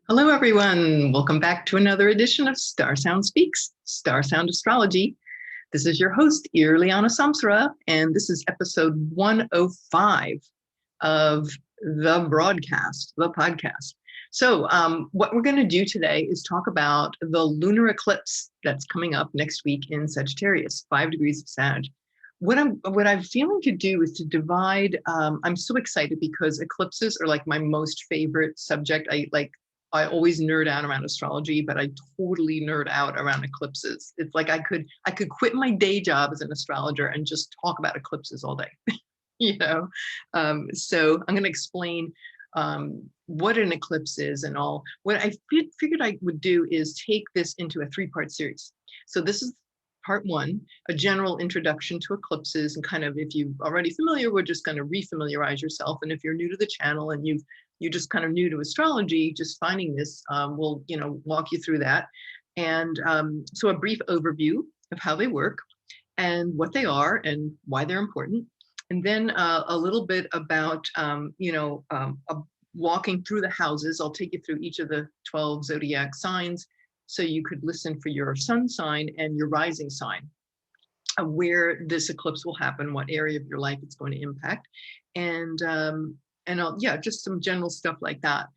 Hello, everyone. Welcome back to another edition of StarSound Speaks, StarSound Astrology. This is your host, Irlianna Samsara, and this is episode 105 of the broadcast, the podcast. So what we're going to do today is talk about the lunar eclipse that's coming up next week in Sagittarius, 5 degrees of Sag. What I'm feeling to do is to divide. I'm so excited because eclipses are like my most favorite subject. I always nerd out around astrology, but I totally nerd out around eclipses. It's like I could quit my day job as an astrologer and just talk about eclipses all day, you know? So I'm going to explain what an eclipse is and all. What I figured I would do is take this into a 3-part series. So this is part 1, a general introduction to eclipses, and kind of, if you're already familiar, we're just going to refamiliarize yourself. And if you're new to the channel and you're just kind of new to astrology, just finding this, we'll walk you through that. And so a brief overview of how they work and what they are and why they're important. And then a little bit about, walking through the houses. I'll take you through each of the 12 zodiac signs, so you could listen for your sun sign and your rising sign, where this eclipse will happen, what area of your life it's going to impact, and just some general stuff like that.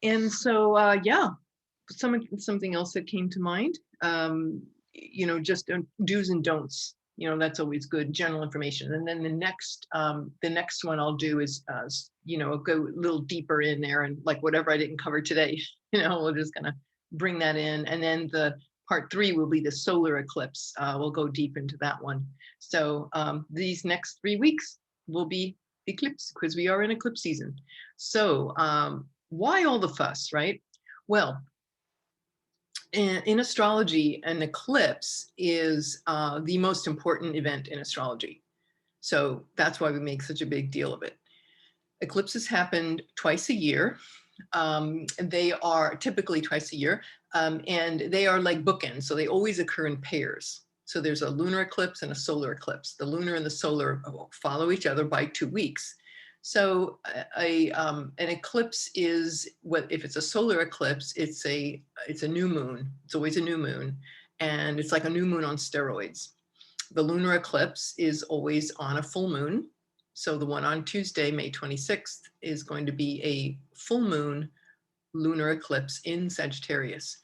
And so something else that came to mind, just do's and don'ts. That's always good general information. And then the next one I'll do is go a little deeper in there, and like whatever I didn't cover today, we're just gonna bring that in. And then the part 3 will be the solar eclipse. We'll go deep into that one. So these next 3 weeks will be eclipse, because we are in eclipse season. So why all the fuss, right? Well, in astrology, an eclipse is the most important event in astrology. So that's why we make such a big deal of it. Eclipses happen twice a year. They are typically twice a year, and they are like bookends. So they always occur in pairs. So there's a lunar eclipse and a solar eclipse. The lunar and the solar follow each other by 2 weeks. So an eclipse is, if it's a solar eclipse, it's a new moon. It's always a new moon, and it's like a new moon on steroids. The lunar eclipse is always on a full moon. So the one on Tuesday, May 26th, is going to be a full moon lunar eclipse in Sagittarius.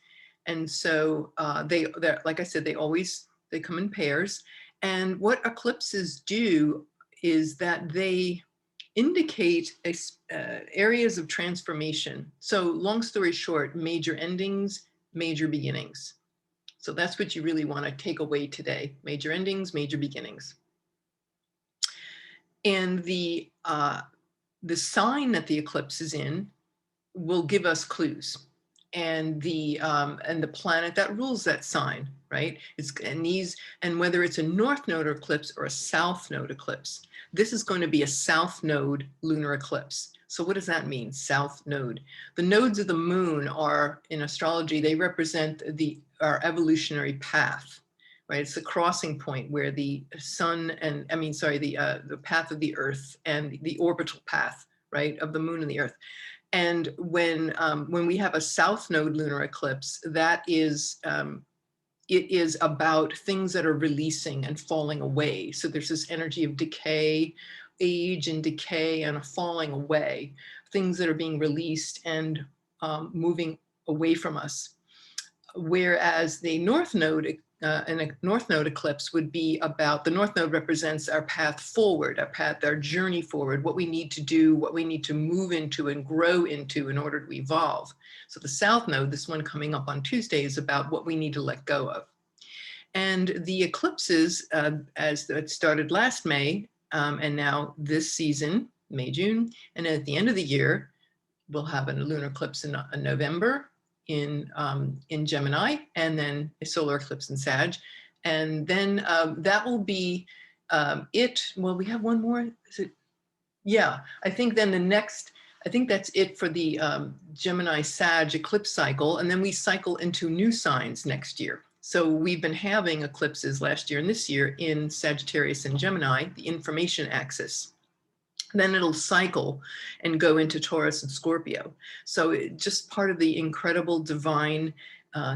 And so they're, like I said, they come in pairs. And what eclipses do is that they indicate areas of transformation. So long story short, major endings, major beginnings. So that's what you really want to take away today: major endings, major beginnings. And the sign that the eclipse is in will give us clues, and the planet that rules that sign, right? And whether it's a north node eclipse or a south node eclipse, this is going to be a south node lunar eclipse. So what does that mean, south node? The nodes of the moon are, in astrology, they represent our evolutionary path, right? It's the crossing point where the sun and, the path of the earth and the orbital path, right, of the moon and the earth. And when we have a south node lunar eclipse, that is, it is about things that are releasing and falling away. So there's this energy of decay, age and decay and a falling away, things that are being released and moving away from us. Whereas the north node, a north node eclipse would be about, the north node represents our path forward, our journey forward, what we need to do, what we need to move into and grow into in order to evolve. So the south node, this one coming up on Tuesday, is about what we need to let go of. And the eclipses, as it started last May, and now this season, May, June, and at the end of the year, we'll have a lunar eclipse in November in Gemini, and then a solar eclipse in Sag. And then that will be it. Well, we have one more. Is it? Yeah, I think then I think that's it for the Gemini Sag eclipse cycle. And then we cycle into new signs next year. So we've been having eclipses last year and this year in Sagittarius and Gemini, the information axis. Then it'll cycle and go into Taurus and Scorpio. So just part of the incredible divine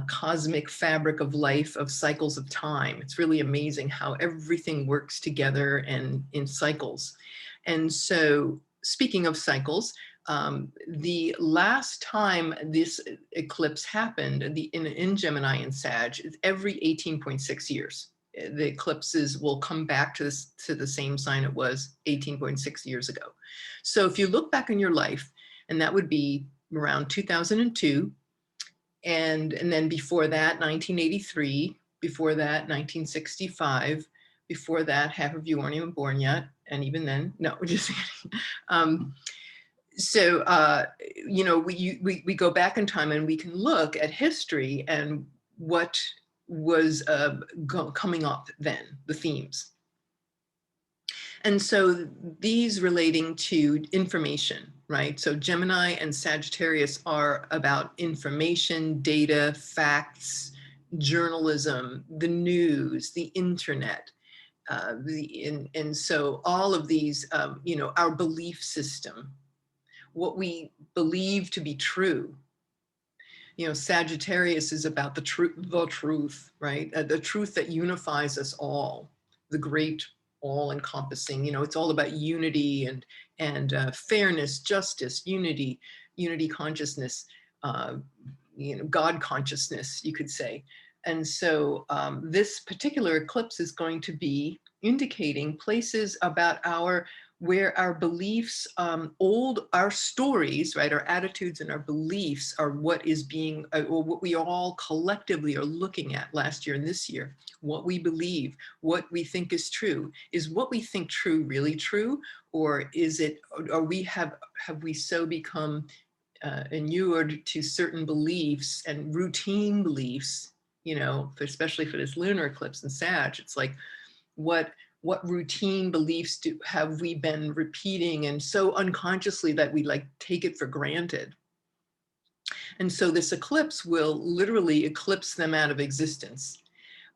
cosmic fabric of life, of cycles of time. It's really amazing how everything works together and in cycles. And so speaking of cycles, the last time this eclipse happened in Gemini and Sag is every 18.6 years. The eclipses will come back to the same sign it was 18.6 years ago. So if you look back in your life, and that would be around 2002, and then before that, 1983, before that, 1965, before that, half of you weren't even born yet, and even then, no, just kidding. You know, we go back in time and we can look at history and what was coming up then, the themes. And so these relating to information, right? So Gemini and Sagittarius are about information, data, facts, journalism, the news, the internet, and so all of these, you know, our belief system, what we believe to be true. You know, Sagittarius is about the truth, right? The truth that unifies us all, the great all-encompassing, you know, it's all about unity and fairness, justice, unity consciousness, you know, God consciousness, you could say. And so this particular eclipse is going to be indicating places about where our beliefs, our stories, right, our attitudes and our beliefs are what is being, or what we all collectively are looking at last year and this year, what we believe, what we think is true. Is what we think true really true? Or is it, have we so become inured to certain beliefs and routine beliefs, you know, especially for this lunar eclipse in Sag, it's like, what routine beliefs have we been repeating, and so unconsciously that we like take it for granted. And so this eclipse will literally eclipse them out of existence.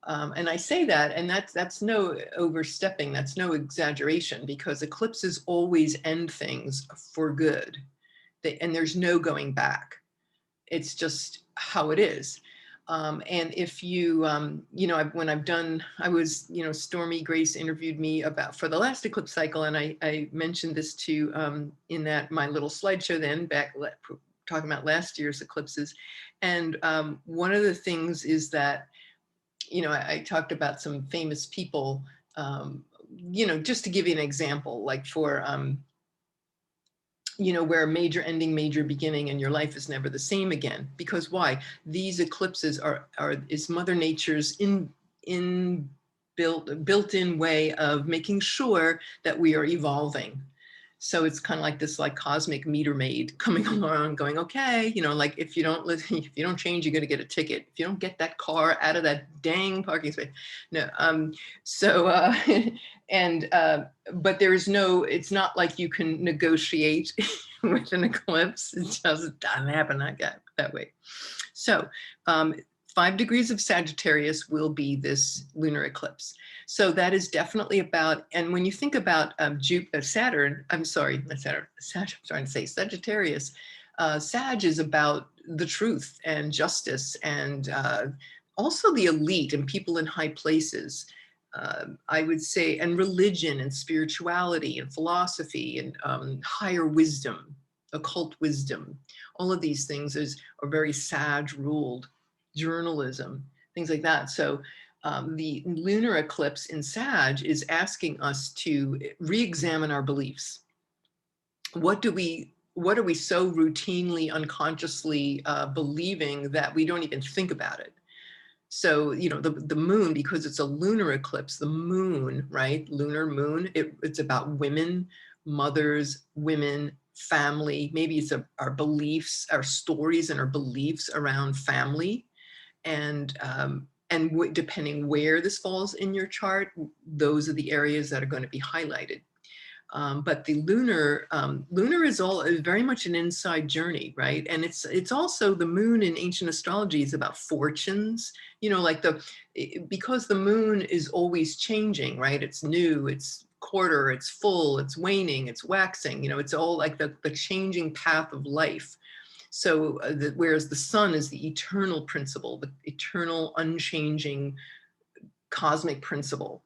And I say that, and that's no overstepping, that's no exaggeration, because eclipses always end things for good. And there's no going back. It's just how it is. And if you, you know, when I've done, you know, Stormy Grace interviewed me for the last eclipse cycle, and I mentioned this to, in my little slideshow then, talking about last year's eclipses. And one of the things is that, you know, I talked about some famous people, you know, just to give you an example, like for, you know, where major ending, major beginning, and your life is never the same again. Because why? These eclipses is Mother Nature's built-in way of making sure that we are evolving. So it's kind of like this like cosmic meter maid coming along going, okay, you know, like if you don't change, you're going to get a ticket. If you don't get that car out of that dang parking space. No. But there's no, it's not like you can negotiate with an eclipse. It just doesn't happen that way. So 5 degrees of Sagittarius will be this lunar eclipse. So that is definitely about, and when you think about Saturn, I'm sorry, not Saturn, I'm trying to say Sagittarius, Sag is about the truth and justice and also the elite and people in high places. I would say, and religion and spirituality and philosophy and higher wisdom, occult wisdom. All of these things are very Sag ruled. Journalism, things like that. So the lunar eclipse in Sag is asking us to re-examine our beliefs. What are we so routinely, unconsciously believing that we don't even think about it? So, you know, the moon, because it's a lunar eclipse, the moon, right? Lunar moon, it's about women, mothers, women, family. Maybe it's our beliefs, our stories and our beliefs around family. And depending where this falls in your chart, those are the areas that are going to be highlighted. But the lunar is very much an inside journey, right? And it's also, the moon in ancient astrology is about fortunes, you know, like because the moon is always changing, right? It's new, it's quarter, it's full, it's waning, it's waxing, you know, it's all like the changing path of life. So whereas the sun is the eternal principle, the eternal, unchanging cosmic principle.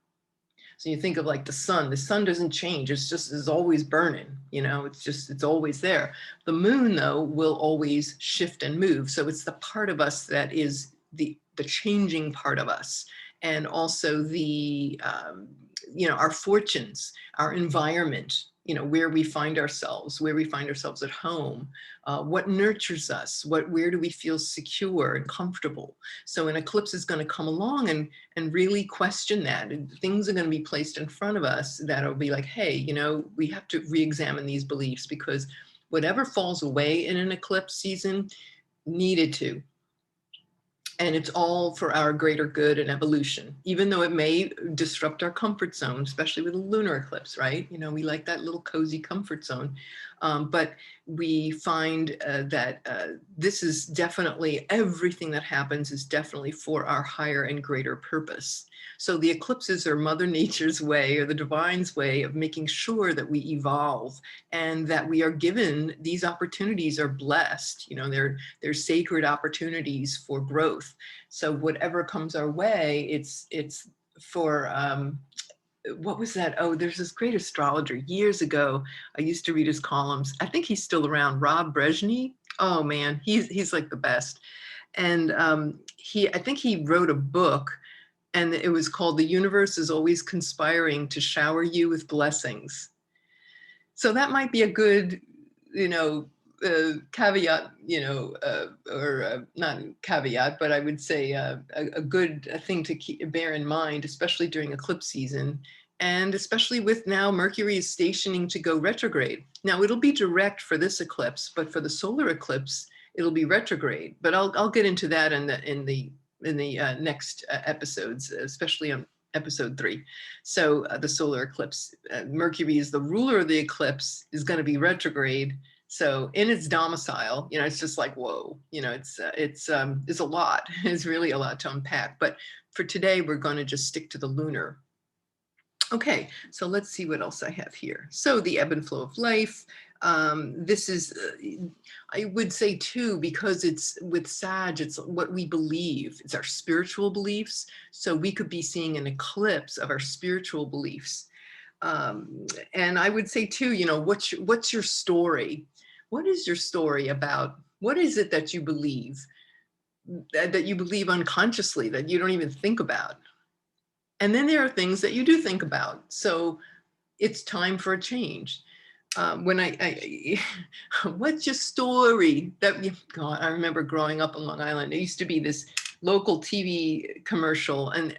So you think of like the sun doesn't change. It's just is always burning, you know, it's always there. The moon though will always shift and move. So it's the part of us that is the changing part of us. And also the, you know, our fortunes, our environment, you know, where we find ourselves at home, what nurtures us, where do we feel secure and comfortable. So an eclipse is going to come along and really question that. And things are going to be placed in front of us that'll be like, hey, you know, we have to re-examine these beliefs, because whatever falls away in an eclipse season needed to. And it's all for our greater good and evolution, even though it may disrupt our comfort zone, especially with a lunar eclipse, right? You know, we like that little cozy comfort zone. But we find that this is definitely, everything that happens is definitely for our higher and greater purpose. So the eclipses are Mother Nature's way, or the divine's way, of making sure that we evolve and that we are given these opportunities, are blessed. You know, they're sacred opportunities for growth. So whatever comes our way, it's for, what was that? Oh, there's this great astrologer years ago. I used to read his columns. I think he's still around, Rob Brezhny. Oh man, he's like the best. And I think he wrote a book, and it was called "The Universe is Always Conspiring to Shower You with Blessings." So that might be a good, you know, caveat, you know, or not caveat, but I would say a good thing to bear in mind, especially during eclipse season, and especially with now Mercury is stationing to go retrograde. Now it'll be direct for this eclipse, but for the solar eclipse, it'll be retrograde. But I'll get into that in the next episodes, especially on episode 3. So the solar eclipse, Mercury is the ruler of the eclipse, is going to be retrograde. So in its domicile, you know, it's just like, whoa, you know, it's a lot. It's really a lot to unpack. But for today, we're going to just stick to the lunar. Okay, so let's see what else I have here. So the ebb and flow of life. This is, I would say too, because it's with Sag, it's what we believe. It's our spiritual beliefs. So we could be seeing an eclipse of our spiritual beliefs. And I would say too, you know, what's your story? What is your story about? What is it that you believe unconsciously, that you don't even think about? And then there are things that you do think about. So it's time for a change. When what's your story? God, I remember growing up on Long Island, there used to be this local TV commercial, and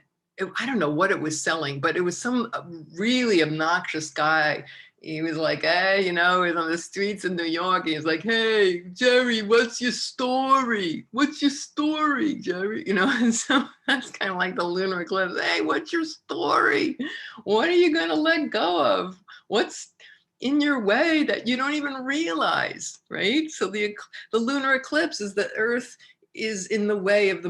I don't know what it was selling, but it was some really obnoxious guy. He was like, hey, you know, he's on the streets of New York. He's like, hey, Jerry, what's your story? What's your story, Jerry? You know, and so that's kind of like the lunar eclipse. Hey, what's your story? What are you going to let go of? What's in your way that you don't even realize, right? So the lunar eclipse is the Earth is in the way of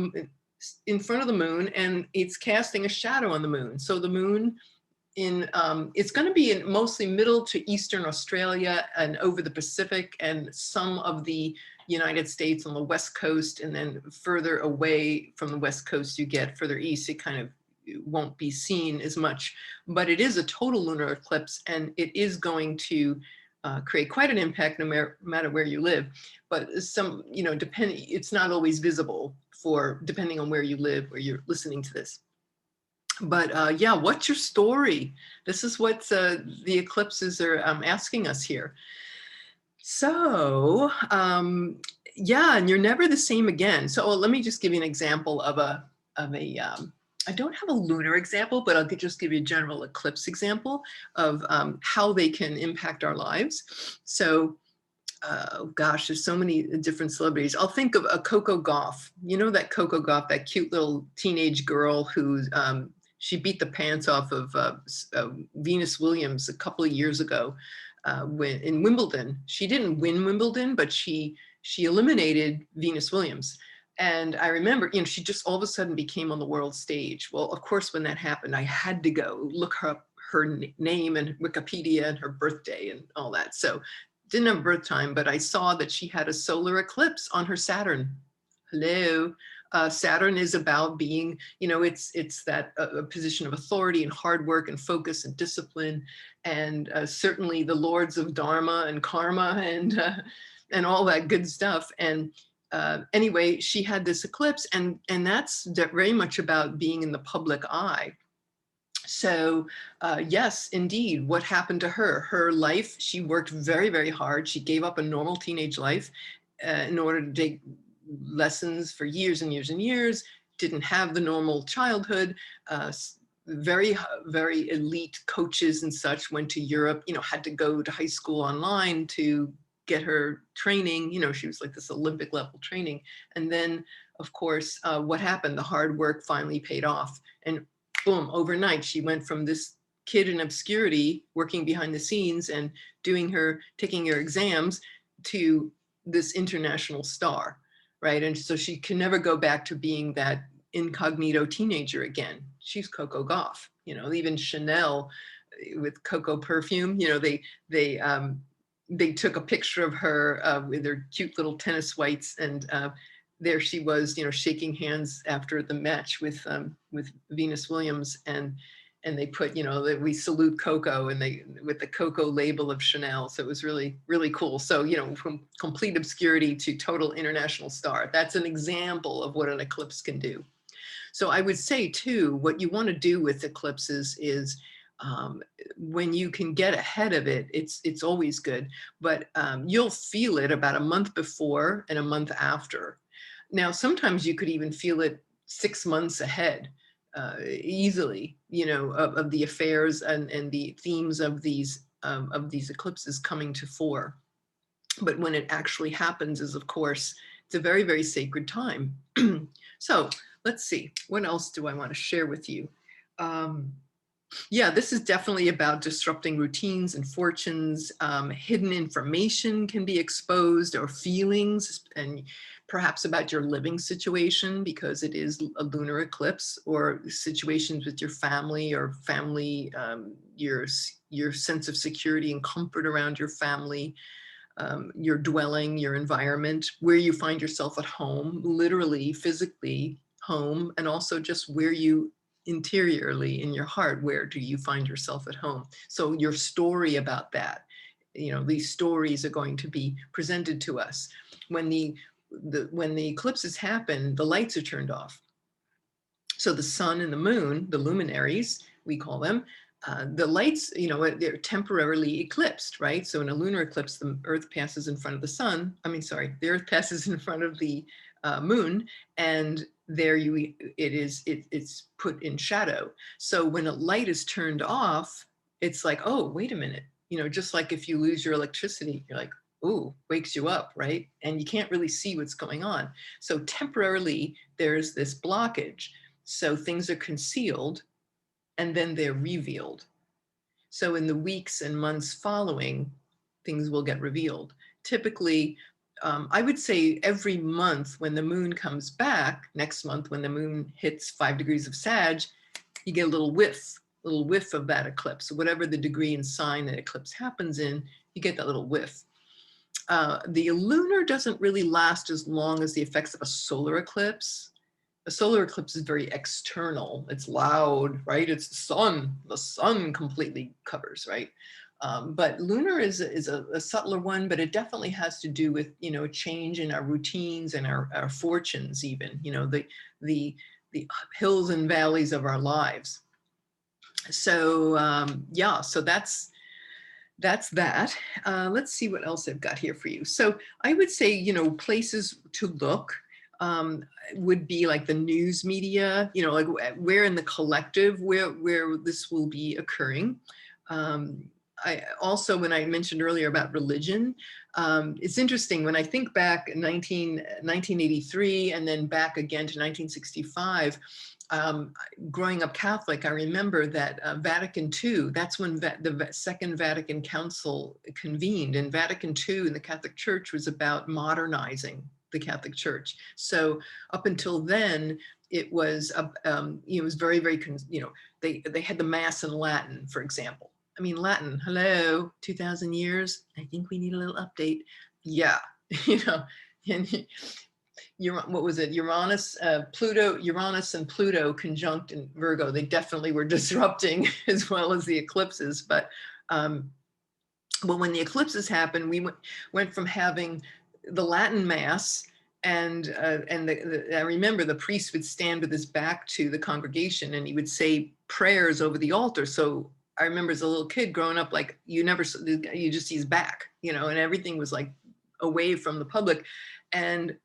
in front of the moon, and it's casting a shadow on the moon. So the moon it's going to be in mostly middle to eastern Australia and over the Pacific and some of the United States on the West Coast, and then further away from the West Coast you get further east, it kind of won't be seen as much. But it is a total lunar eclipse, and it is going to create quite an impact no matter where you live. But some, you know, it's not always visible depending on where you live, where you're listening to this. But yeah, what's your story? This is what the eclipses are asking us here. So yeah, and you're never the same again. So let me just give you an example of I don't have a lunar example, but I'll just give you a general eclipse example of how they can impact our lives. So gosh, there's so many different celebrities. I'll think of a Coco Gauff. You know that Coco Gauff, that cute little teenage girl who she beat the pants off of Venus Williams a couple of years ago in Wimbledon. She didn't win Wimbledon, but she eliminated Venus Williams. And I remember, you know, she just all of a sudden became on the world stage. Well, of course, when that happened, I had to go look her her name and Wikipedia and her birthday and all that. So didn't have birth time, but I saw that she had a solar eclipse on her Saturn. Hello. Saturn is about being, you know, it's that a position of authority and hard work and focus and discipline, and certainly the lords of Dharma and karma and all that good stuff. And anyway, she had this eclipse, and that's very much about being in the public eye. So yes, indeed, what happened to her? Her life, she worked very, very hard. She gave up a normal teenage life in order to take lessons for years and years and years, didn't have the normal childhood, very, very elite coaches and such, went to Europe, you know, had to go to high school online to get her training. You know, she was like this Olympic level training. And then, of course, what happened? The hard work finally paid off. And boom, overnight, she went from this kid in obscurity, working behind the scenes and taking her exams, to this international star, right? And so she can never go back to being that incognito teenager again. She's Coco Gauff, you know, even Chanel with Coco perfume, you know, they took a picture of her with her cute little tennis whites, and there she was, you know, shaking hands after the match with Venus Williams, and they put, you know, that we salute Coco, and they with the Coco label of Chanel. So it was really, really cool. So, you know, from complete obscurity to total international star. That's an example of what an eclipse can do. So I would say too, what you want to do with eclipses is when you can get ahead of it, it's always good, but you'll feel it about a month before and a month after. Now, sometimes you could even feel it 6 months ahead. Easily, you know, of the affairs and the themes of these eclipses coming to fore. But when it actually happens is, of course, it's a very, very sacred time. So let's see, what else do I want to share with you? Yeah, this is definitely about disrupting routines and fortunes. Hidden information can be exposed, or feelings, and perhaps about your living situation, because it is a lunar eclipse, or situations with your family, or family, your sense of security and comfort around your family, your dwelling, your environment, where you find yourself at home, literally, physically home, and also just where you interiorly in your heart, where do you find yourself at home? So your story about that, you know, these stories are going to be presented to us. When the eclipses happen, the lights are turned off. So the sun and the moon, the luminaries, we call them, the lights, you know, they're temporarily eclipsed, right? So in a lunar eclipse, the earth passes in front of the sun. I mean, sorry, the earth passes in front of the moon, and there it's put in shadow. So when a light is turned off, it's like, oh, wait a minute, you know, just like if you lose your electricity, you're like, ooh, wakes you up, right? And you can't really see what's going on. So temporarily, there's this blockage. So things are concealed, and then they're revealed. So in the weeks and months following, things will get revealed. Typically, I would say every month when the moon comes back, next month when the moon hits 5 degrees of Sag, you get a little whiff of that eclipse. So whatever the degree and sign that eclipse happens in, you get that little whiff. The lunar doesn't really last as long as the effects of a solar eclipse. A solar eclipse is very external. It's loud, right? It's the sun completely covers, right? But lunar is a subtler one, but it definitely has to do with, you know, change in our routines and our fortunes, even, you know, the hills and valleys of our lives. So yeah, so that's that. Let's see what else I've got here for you. So I would say, you know, places to look would be like the news media, you know, like where in the collective, where this will be occurring. I also, when I mentioned earlier about religion, it's interesting when I think back in 1983 and then back again to 1965, growing up Catholic, I remember that Vatican II, that's when the Second Vatican Council convened, and Vatican II in the Catholic Church was about modernizing the Catholic Church. So up until then, it was, it was very, very, they had the Mass in Latin, for example. I mean, Latin, hello, 2000 years. I think we need a little update. Yeah, and what was it? Uranus and Pluto conjunct in Virgo. They definitely were disrupting as well as the eclipses. But when the eclipses happened, we went from having the Latin Mass, and I remember the priest would stand with his back to the congregation and he would say prayers over the altar. So I remember as a little kid growing up, like you just see his back, and everything was like away from the public. And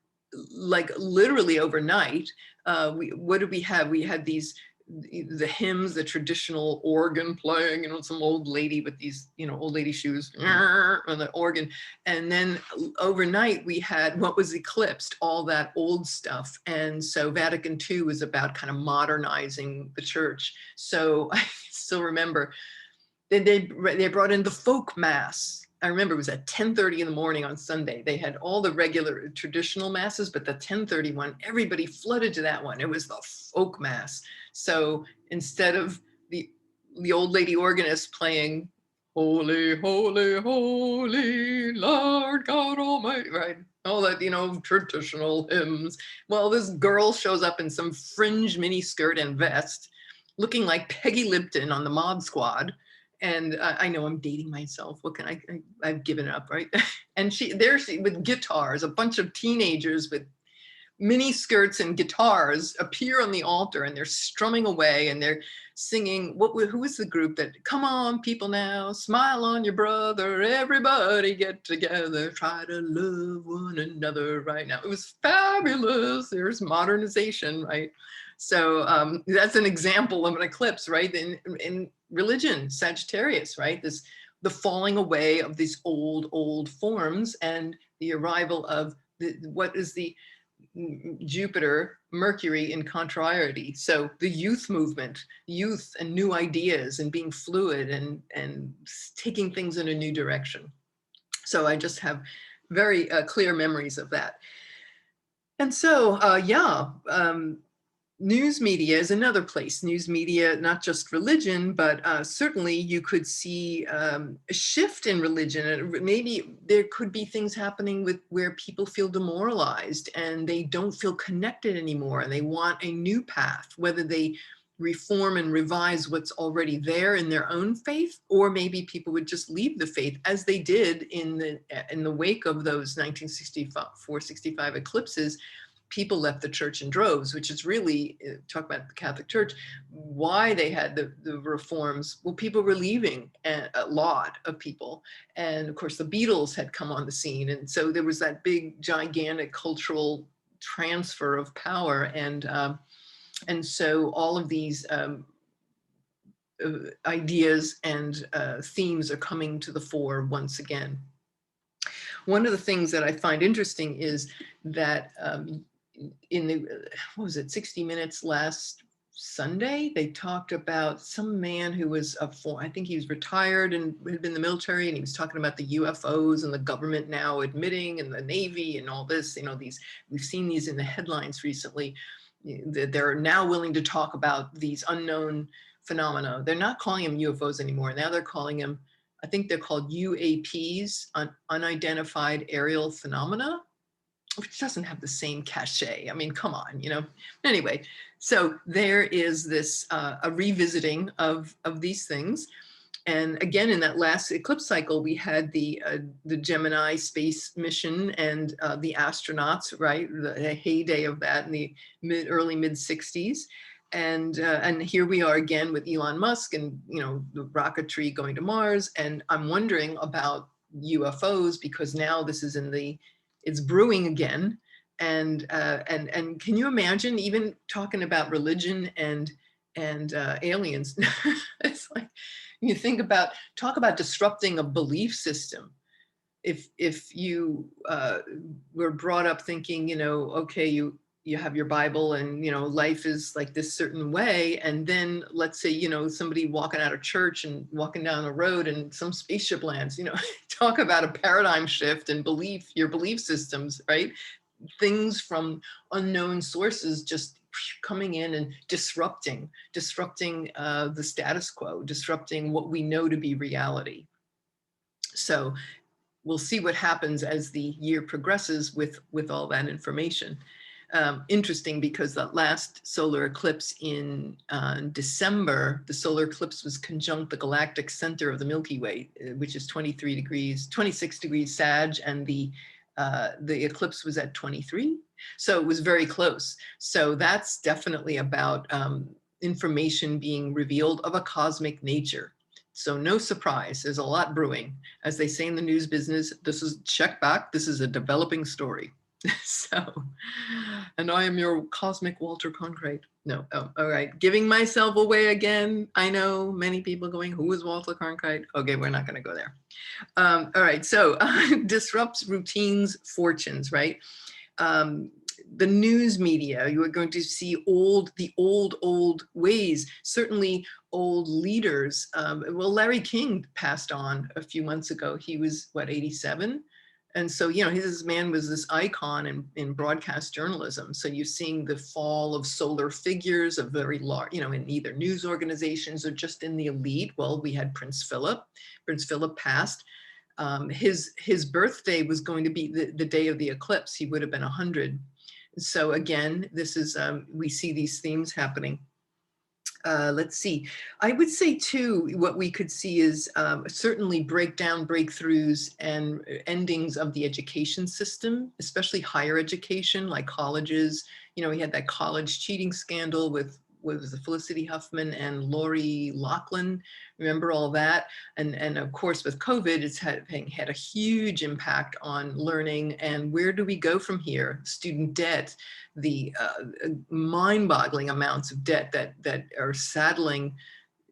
like literally overnight, what did we have? We had the hymns, the traditional organ playing, some old lady with these, old lady shoes on the organ. And then overnight we had what was eclipsed, all that old stuff. And so Vatican II was about kind of modernizing the church. So I still remember they brought in the folk mass. I remember it was at 10:30 in the morning on Sunday. They had all the regular traditional masses, but the 10:30 one, everybody flooded to that one. It was the folk mass. So instead of the old lady organist playing "Holy, Holy, Holy, Lord God Almighty," right? All that, traditional hymns. Well, this girl shows up in some fringe mini skirt and vest, looking like Peggy Lipton on the Mod Squad. And I know I'm dating myself. What can I've given up, right? And she with guitars, a bunch of teenagers with mini skirts and guitars appear on the altar, and they're strumming away and they're singing. Who was the group that, come on people now, smile on your brother, everybody get together, try to love one another right now. It was fabulous. There's modernization, right? So that's an example of an eclipse, right? In religion, Sagittarius, right? The falling away of these old forms and the arrival of what is the Jupiter, Mercury in contrariety. So the youth movement, youth and new ideas and being fluid and taking things in a new direction. So I just have very clear memories of that. And so, news media is another place. News media, not just religion, but certainly you could see a shift in religion. And maybe there could be things happening where people feel demoralized and they don't feel connected anymore and they want a new path, whether they reform and revise what's already there in their own faith, or maybe people would just leave the faith as they did in the wake of those 1964-65 eclipses. People left the church in droves, which is really, talk about the Catholic Church, why they had the reforms. Well, people were leaving, a lot of people. And of course, the Beatles had come on the scene. And so there was that big, gigantic cultural transfer of power. And so all of these ideas and themes are coming to the fore once again. One of the things that I find interesting is that in the, 60 Minutes last Sunday, they talked about some man who was I think he was retired and had been in the military, and he was talking about the UFOs and the government now admitting, and the Navy and all this, we've seen these in the headlines recently. They're now willing to talk about these unknown phenomena. They're not calling them UFOs anymore. Now they're calling them, I think they're called UAPs, unidentified aerial phenomena, which doesn't have the same cachet. I mean, come on, Anyway, so there is this a revisiting of these things. And again, in that last eclipse cycle, we had the Gemini space mission and the astronauts, right? The heyday of that in the early mid 60s. And here we are again with Elon Musk and, the rocketry going to Mars. And I'm wondering about UFOs, because now this is it's brewing again. And can you imagine even talking about religion and aliens? It's like, you talk about disrupting a belief system. If you were brought up thinking, okay, you have your Bible and, life is like this certain way. And then let's say, somebody walking out of church and walking down the road and some spaceship lands, talk about a paradigm shift and your belief systems, right? things from unknown sources just coming in and disrupting the status quo, disrupting what we know to be reality. So we'll see what happens as the year progresses with all that information. Interesting, because that last solar eclipse in December, the solar eclipse was conjunct the galactic center of the Milky Way, which is 26 degrees Sag, and the eclipse was at 23. So it was very close. So that's definitely about information being revealed of a cosmic nature. So no surprise, there's a lot brewing. As they say in the news business, this is check back, this is a developing story. So, and I am your cosmic Walter Cronkite. No, oh, all right. Giving myself away again. I know many people going, who is Walter Cronkite? Okay, we're not going to go there. All right, so disrupts routines, fortunes, right? The news media, you are going to see the old ways, certainly old leaders. Well, Larry King passed on a few months ago. He was, what, 87? And so, you know, his man was this icon in broadcast journalism. So you're seeing the fall of solar figures of very large, you know, in either news organizations or just in the elite. Well, we had Prince Philip. Prince Philip passed. His birthday was going to be the day of the eclipse. He would have been 100. So again, this is, we see these themes happening. Let's see. I would say too, what we could see is certainly breakthroughs and endings of the education system, especially higher education, like colleges. You know, we had that college cheating scandal with Felicity Huffman and Lori Loughlin. Remember all that? And of course, with COVID, it's had a huge impact on learning. And where do we go from here? Student debt, the mind-boggling amounts of debt that are saddling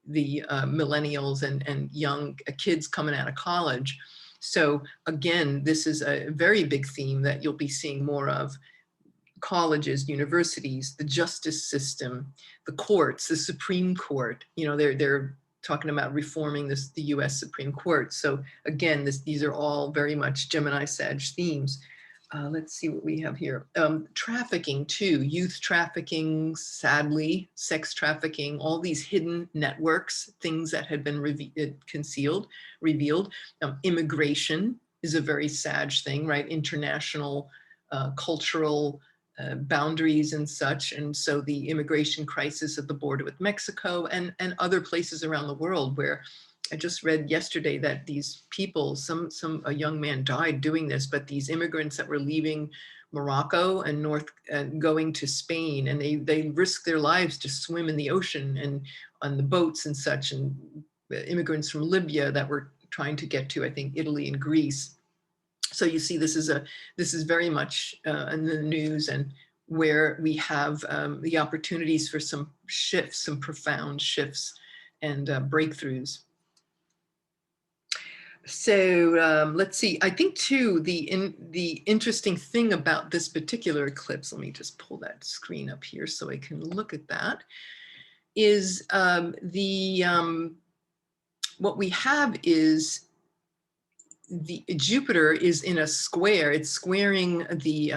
the millennials and young kids coming out of college. So again, this is a very big theme that you'll be seeing more of. Colleges, universities, the justice system, the courts, the Supreme Court. You know, they're talking about reforming the U.S. Supreme Court. So again, these are all very much Gemini Sag themes. Let's see what we have here. Trafficking too, youth trafficking, sadly, sex trafficking, all these hidden networks, things that had been revealed. Immigration is a very Sag thing, right? International, cultural boundaries and such. And so the immigration crisis at the border with Mexico and other places around the world, where I just read yesterday that these people, a young man died doing this, but these immigrants that were leaving Morocco and going to Spain, and they risked their lives to swim in the ocean and on the boats and such, and immigrants from Libya that were trying to get to, I think, Italy and Greece. So you see, this is very much in the news, and where we have the opportunities for some shifts, some profound shifts and breakthroughs. So let's see. I think too the interesting thing about this particular eclipse. Let me just pull that screen up here so I can look at that. Is what we have is the Jupiter is in a square. It's squaring the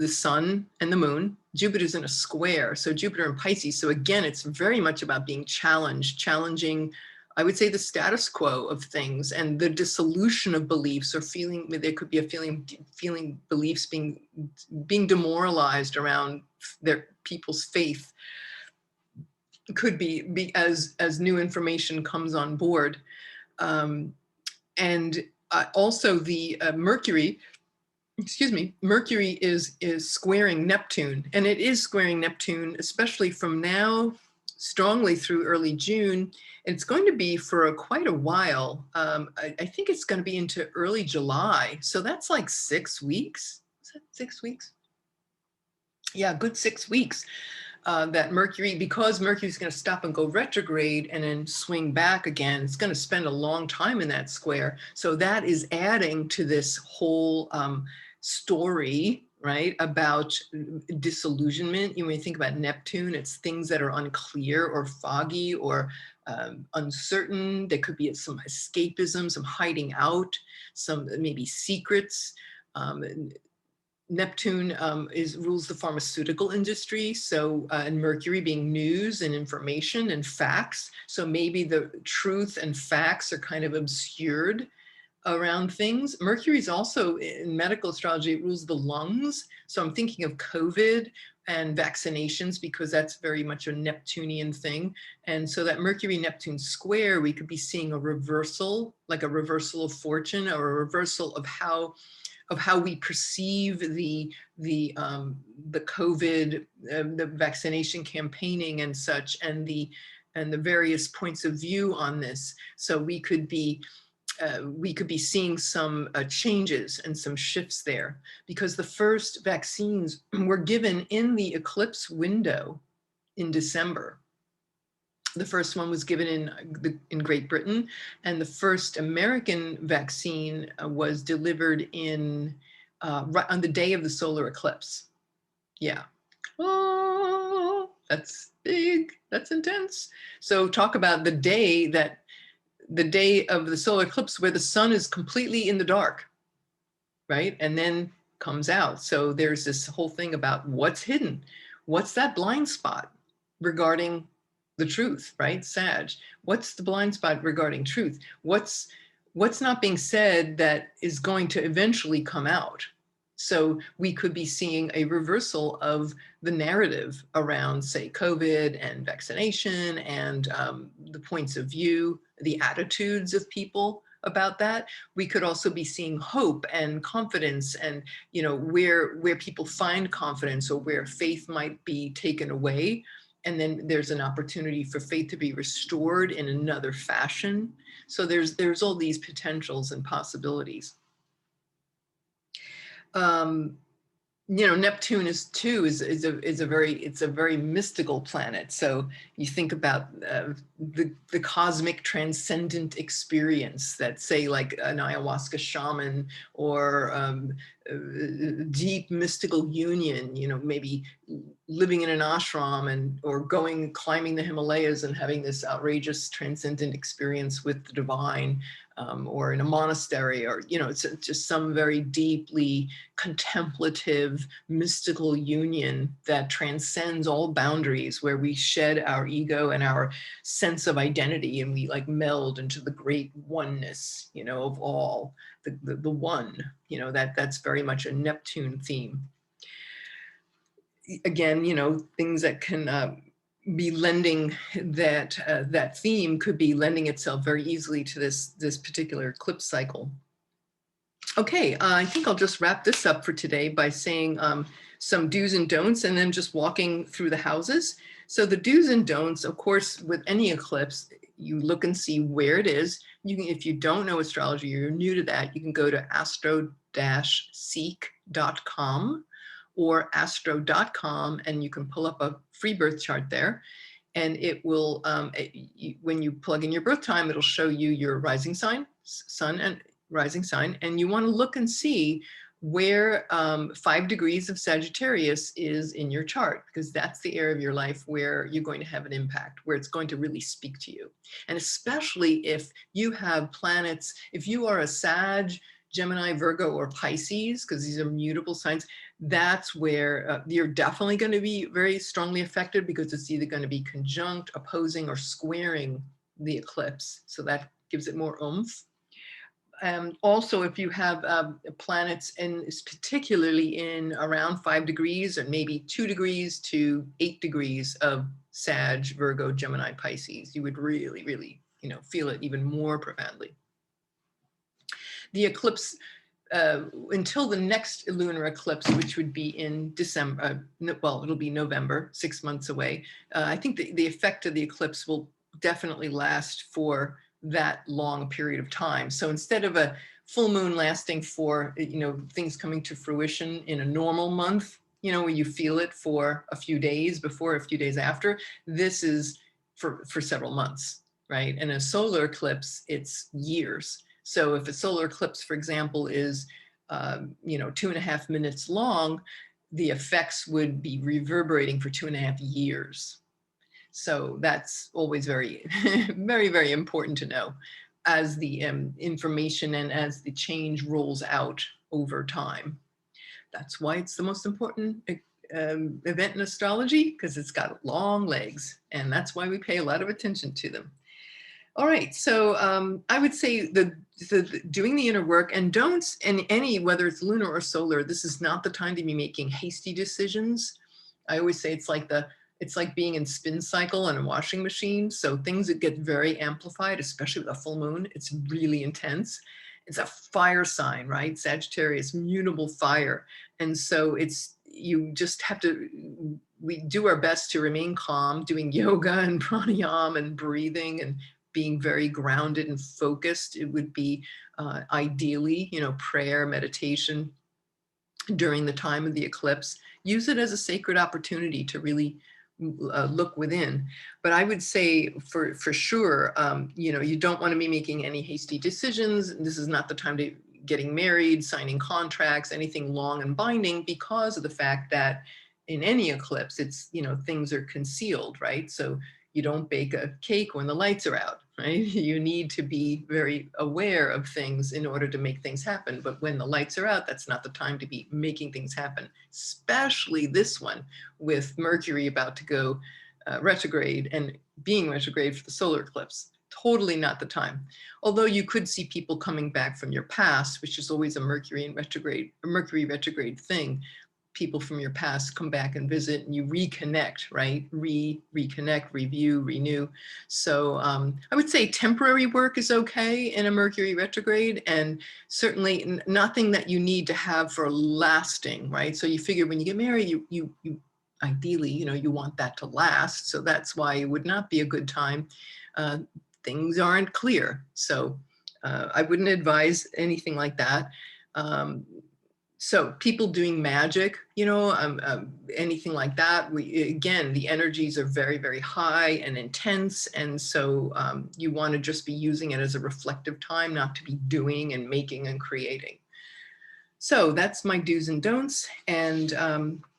sun and the moon. Jupiter's in a square, so Jupiter in Pisces. So again, it's very much about being challenging, I would say, the status quo of things and the dissolution of beliefs, or feeling. There could be a feeling beliefs being demoralized around their people's faith. It could be as new information comes on board, and also the Mercury is squaring Neptune, and it is squaring Neptune, especially from now strongly through early June. It's going to be for quite a while. I think it's going to be into early July. So that's like 6 weeks. Is that 6 weeks? Yeah, good 6 weeks. That Mercury, because Mercury's going to stop and go retrograde and then swing back again, it's going to spend a long time in that square. So that is adding to this whole story, right, about disillusionment. When you think about Neptune, it's things that are unclear or foggy or uncertain. There could be some escapism, some hiding out, some maybe secrets. Neptune rules the pharmaceutical industry, so and Mercury being news and information and facts. So maybe the truth and facts are kind of obscured around things. Mercury is also in medical astrology, it rules the lungs. So I'm thinking of COVID and vaccinations because that's very much a Neptunian thing. And so that Mercury-Neptune square, we could be seeing a reversal, like a reversal of fortune or a reversal of how we perceive the COVID, the vaccination campaigning and such, and the various points of view on this. So we could be seeing some changes and some shifts there, because the first vaccines were given in the eclipse window in December. The first one was given in Great Britain, and the first American vaccine was delivered right on the day of the solar eclipse. Yeah. Oh, that's big. That's intense. So talk about the day of the solar eclipse where the sun is completely in the dark, right? And then comes out. So there's this whole thing about what's hidden. What's that blind spot regarding the truth, right? Sag. What's the blind spot regarding truth? What's not being said that is going to eventually come out? So we could be seeing a reversal of the narrative around, say, COVID and vaccination and the points of view, the attitudes of people about that. We could also be seeing hope and confidence, and where people find confidence or where faith might be taken away. And then there's an opportunity for faith to be restored in another fashion. So there's all these potentials and possibilities. Neptune is a very mystical planet. So you think about the cosmic transcendent experience that, say, like an ayahuasca shaman or deep mystical union, maybe living in an ashram or climbing the Himalayas and having this outrageous transcendent experience with the divine, or in a monastery, or it's just some very deeply contemplative mystical union that transcends all boundaries, where we shed our ego and our sense of identity and we like meld into the great oneness, of all, the one, that's very much a Neptune theme. Again, things that can be lending that theme could be lending itself very easily to this particular eclipse cycle. Okay, I think I'll just wrap this up for today by saying some do's and don'ts, and then just walking through the houses. So the do's and don'ts, of course, with any eclipse, you look and see where it is. If you don't know astrology, you're new to that, you can go to astro-seek.com or astro.com, and you can pull up a free birth chart there. And it will, when you plug in your birth time, it'll show you your rising sign, sun and rising sign. And you want to look and see where 5 degrees of Sagittarius is in your chart, because that's the area of your life where you're going to have an impact, where it's going to really speak to you. And especially if you have planets, if you are a Sag, Gemini, Virgo, or Pisces, because these are mutable signs, that's where you're definitely going to be very strongly affected, because it's either going to be conjunct, opposing, or squaring the eclipse. So that gives it more oomph. Also, if you have planets, and particularly in around 5 degrees or maybe 2 degrees to 8 degrees of Sag, Virgo, Gemini, Pisces, you would really, really, feel it even more profoundly. The eclipse, until the next lunar eclipse, which would be in December, well, it'll be November, 6 months away. I think the effect of the eclipse will definitely last for that long period of time. So instead of a full moon lasting for, things coming to fruition in a normal month, where you feel it for a few days before, a few days after, this is for several months, right? And a solar eclipse, it's years. So if a solar eclipse, for example, is, 2.5 minutes long, the effects would be reverberating for 2.5 years. So that's always very, very, very important to know as the information and as the change rolls out over time. That's why it's the most important event in astrology, because it's got long legs, and that's why we pay a lot of attention to them. All right, so I would say the doing the inner work, and don'ts in any, whether it's lunar or solar, this is not the time to be making hasty decisions. I always say it's like being in spin cycle on a washing machine. So things that get very amplified, especially with a full moon, it's really intense. It's a fire sign, right? Sagittarius, mutable fire. And so you just have to, we do our best to remain calm, doing yoga and pranayama and breathing and being very grounded and focused. It would be ideally, prayer, meditation during the time of the eclipse. Use it as a sacred opportunity to really look within. But I would say for sure, you don't want to be making any hasty decisions. This is not the time to getting married, signing contracts, anything long and binding, because of the fact that in any eclipse, it's, things are concealed, right? So you don't bake a cake when the lights are out, right? You need to be very aware of things in order to make things happen. But when the lights are out, that's not the time to be making things happen, especially this one with Mercury about to go retrograde and being retrograde for the solar eclipse. Totally not the time. Although you could see people coming back from your past, which is always a Mercury retrograde thing. People from your past come back and visit, and you reconnect, right? Reconnect, review, renew. So I would say temporary work is okay in a Mercury retrograde, and certainly nothing that you need to have for lasting, right? So you figure when you get married, you ideally, you want that to last. So that's why it would not be a good time. Things aren't clear. So I wouldn't advise anything like that. So people doing magic, anything like that, again, the energies are very, very high and intense. And so you want to just be using it as a reflective time, not to be doing and making and creating. So that's my do's and don'ts. And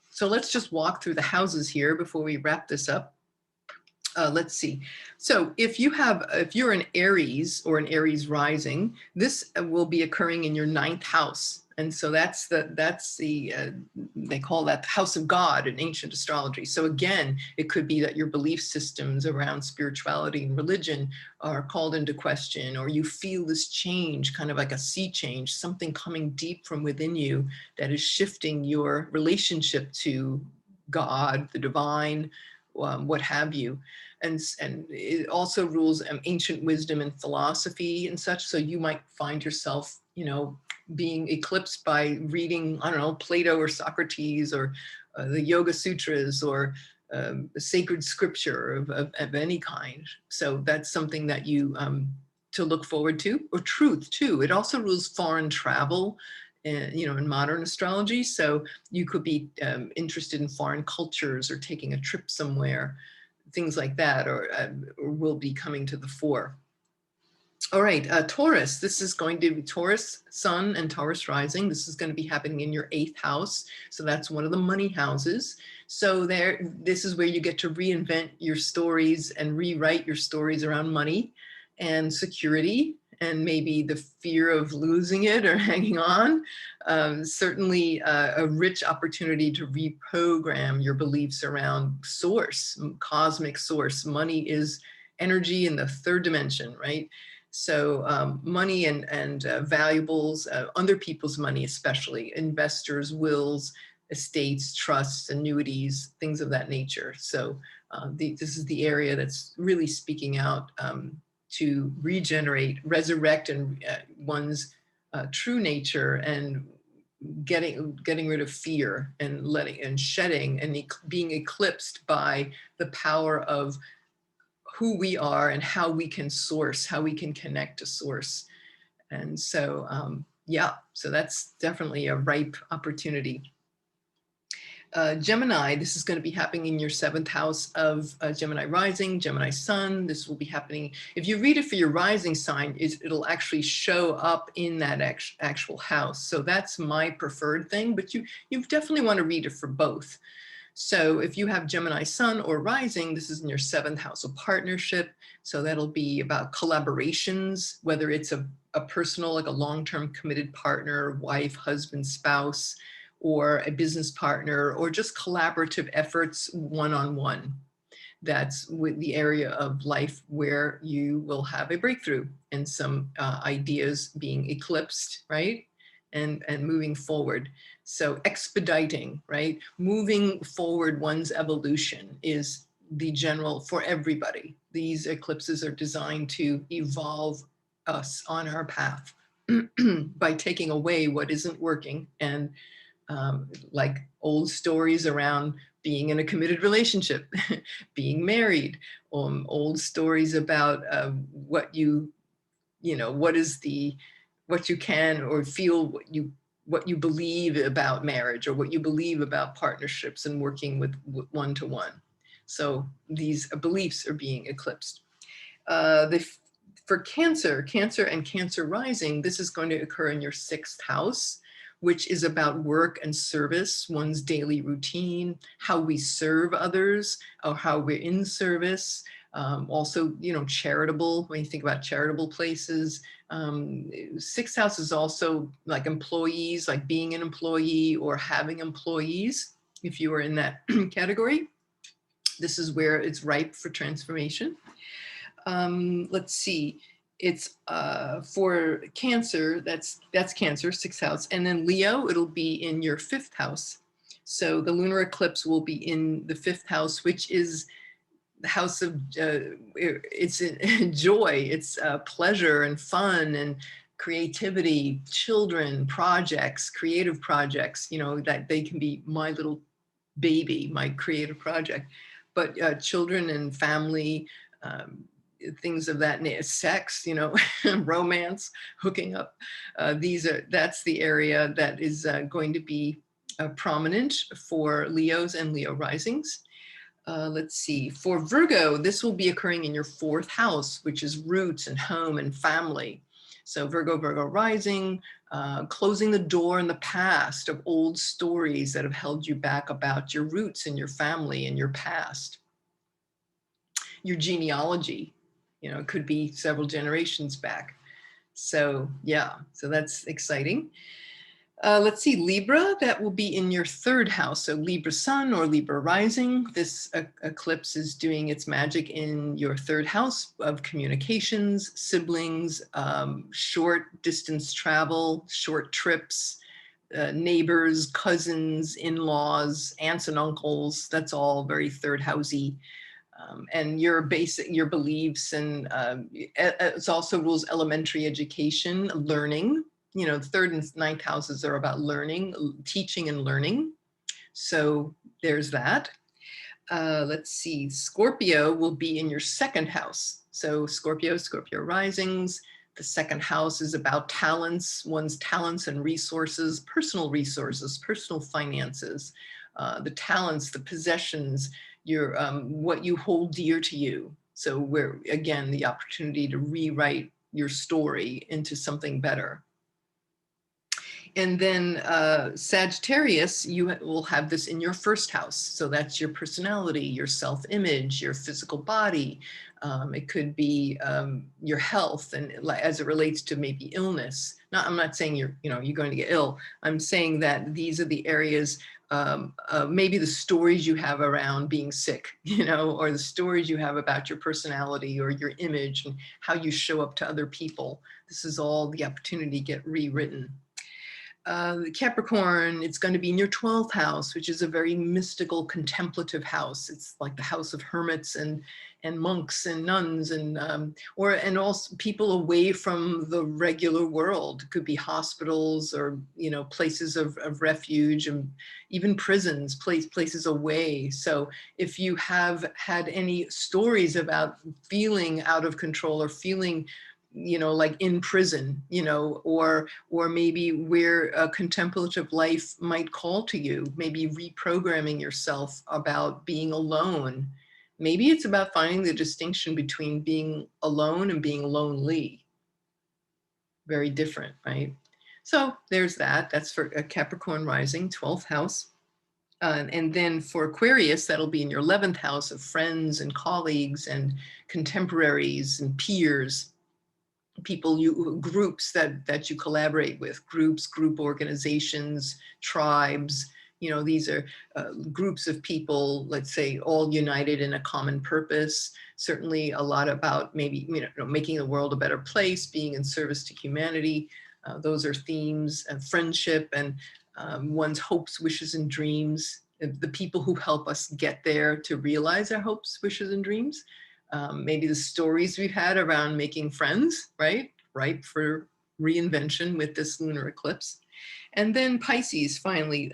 so let's just walk through the houses here before we wrap this up. Let's see. So if you're an Aries or an Aries rising, this will be occurring in your 9th house. And so that's the they call that the house of God in ancient astrology. So again, it could be that your belief systems around spirituality and religion are called into question, or you feel this change, kind of like a sea change, something coming deep from within you that is shifting your relationship to God, the divine, what have you. And it also rules ancient wisdom and philosophy and such. So you might find yourself, being eclipsed by reading, I don't know, Plato or Socrates or the Yoga Sutras or sacred scripture of any kind. So that's something that you to look forward to, or truth too. It also rules foreign travel, in modern astrology. So you could be interested in foreign cultures or taking a trip somewhere, things like that, or will be coming to the fore. All right, Taurus, this is going to be Taurus Sun and Taurus Rising. This is going to be happening in your 8th house. So that's one of the money houses. So this is where you get to reinvent your stories and rewrite your stories around money and security, and maybe the fear of losing it or hanging on. Certainly a rich opportunity to reprogram your beliefs around source, cosmic source. Money is energy in the 3rd dimension, right? So money and valuables, other people's money, especially investors, wills, estates, trusts, annuities, things of that nature. So this is the area that's really speaking out to regenerate, resurrect one's true nature, and getting rid of fear and shedding and being eclipsed by the power of who we are and how we can source, how we can connect to source. And so, yeah, so that's definitely a ripe opportunity. Gemini, this is going to be happening in your 7th house of Gemini rising, Gemini sun. This will be happening. If you read it for your rising sign, it'll actually show up in that actual house. So that's my preferred thing, but you definitely want to read it for both. So if you have Gemini sun or rising, this is in your 7th house of partnership. So that'll be about collaborations, whether it's a personal, like a long-term committed partner, wife, husband, spouse, or a business partner, or just collaborative efforts one-on-one. That's with the area of life where you will have a breakthrough and some ideas being eclipsed, right? And moving forward. So expediting, right? Moving forward one's evolution is the general for everybody. These eclipses are designed to evolve us on our path by taking away what isn't working, and like old stories around being in a committed relationship, being married, old stories about what what is what you can or feel, what you believe about marriage, or what you believe about partnerships and working with one-to-one. So these beliefs are being eclipsed. For Cancer and Cancer rising, this is going to occur in your 6th house, which is about work and service, one's daily routine, how we serve others, or how we're in service. Also, charitable, when you think about charitable places. 6th house is also like employees, like being an employee or having employees. If you are in that category, this is where it's ripe for transformation. Let's see. It's for Cancer, that's Cancer, 6th house. And then Leo, it'll be in your 5th house. So the lunar eclipse will be in the 5th house, which is the house of, it's joy, it's pleasure and fun and creativity, children, projects, creative projects, that they can be my little baby, my creative project, but children and family, things of that nature, sex, romance, hooking up. That's the area that is going to be prominent for Leos and Leo risings. Let's see, for Virgo, this will be occurring in your 4th house, which is roots and home and family. So Virgo rising, closing the door in the past of old stories that have held you back about your roots and your family and your past. Your genealogy, it could be several generations back. So yeah, so that's exciting. Let's see, Libra, that will be in your 3rd house. So Libra sun or Libra rising. This eclipse is doing its magic in your 3rd house of communications, siblings, short distance travel, short trips, neighbors, cousins, in-laws, aunts and uncles. That's all very 3rd housey. And your beliefs, and it also rules elementary education, learning. The 3rd and 9th houses are about learning, teaching and learning. So there's that. Let's see, Scorpio will be in your 2nd house. So Scorpio risings. The 2nd house is about talents, one's talents and resources, personal finances, the talents, the possessions, your what you hold dear to you. So where, again, the opportunity to rewrite your story into something better. And then Sagittarius, you will have this in your 1st house. So that's your personality, your self-image, your physical body. It could be your health, and as it relates to maybe illness. I'm not saying you're going to get ill. I'm saying that these are the areas, maybe the stories you have around being sick, or the stories you have about your personality or your image and how you show up to other people. This is all the opportunity to get rewritten. Capricorn, it's going to be in your 12th house, which is a very mystical, contemplative house. It's like the house of hermits and monks and nuns, and also people away from the regular world. It could be hospitals or places of refuge, and even prisons, places away. So if you have had any stories about feeling out of control or feeling like in prison, or maybe where a contemplative life might call to you, maybe reprogramming yourself about being alone. Maybe it's about finding the distinction between being alone and being lonely. Very different, right? So there's that. That's for a Capricorn rising, 12th house. And then for Aquarius, that'll be in your 11th house of friends and colleagues and contemporaries and peers. people, groups that you collaborate with, group organizations, tribes. You know, these are groups of people, let's say, all united in a common purpose. Certainly a lot about maybe, making the world a better place, being in service to humanity. Those are themes, and friendship, and one's hopes, wishes, and dreams. The people who help us get there to realize our hopes, wishes, and dreams. Maybe the stories we've had around making friends, right? Ripe for reinvention with this lunar eclipse. And then Pisces, finally.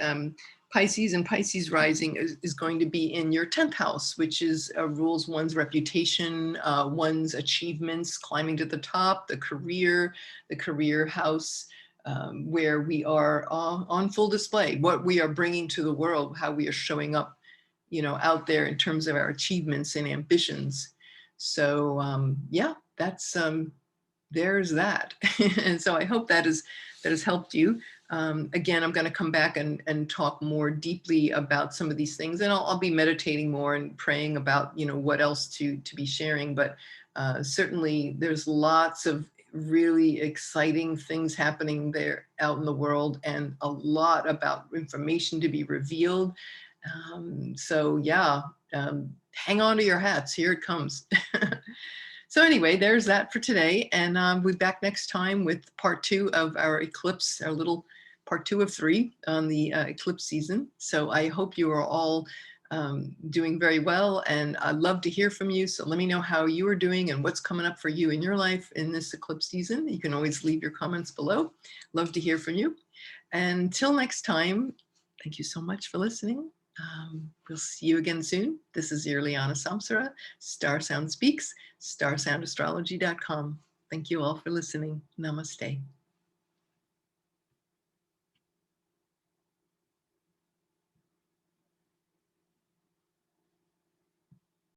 Pisces and Pisces rising is going to be in your 10th house, which is rules one's reputation, one's achievements, climbing to the top, the career house, where we are on full display, what we are bringing to the world, how we are showing up, out there in terms of our achievements and ambitions. So yeah, that's there's that. And so I hope that has helped you. Again, I'm going to come back and talk more deeply about some of these things, and I'll be meditating more and praying about, what else to be sharing. But certainly there's lots of really exciting things happening there out in the world, and a lot about information to be revealed. So yeah, hang on to your hats. Here it comes. So anyway, there's that for today. And we'll be back next time with part 2 of our eclipse, our little part 2 of 3 on the eclipse season. So I hope you are all doing very well, and I'd love to hear from you. So let me know how you are doing and what's coming up for you in your life in this eclipse season. You can always leave your comments below. Love to hear from you. Until next time, thank you so much for listening. We'll see you again soon. This is Irlianna Samsara, StarSound Speaks, StarSoundastrology.com. Thank you all for listening. Namaste.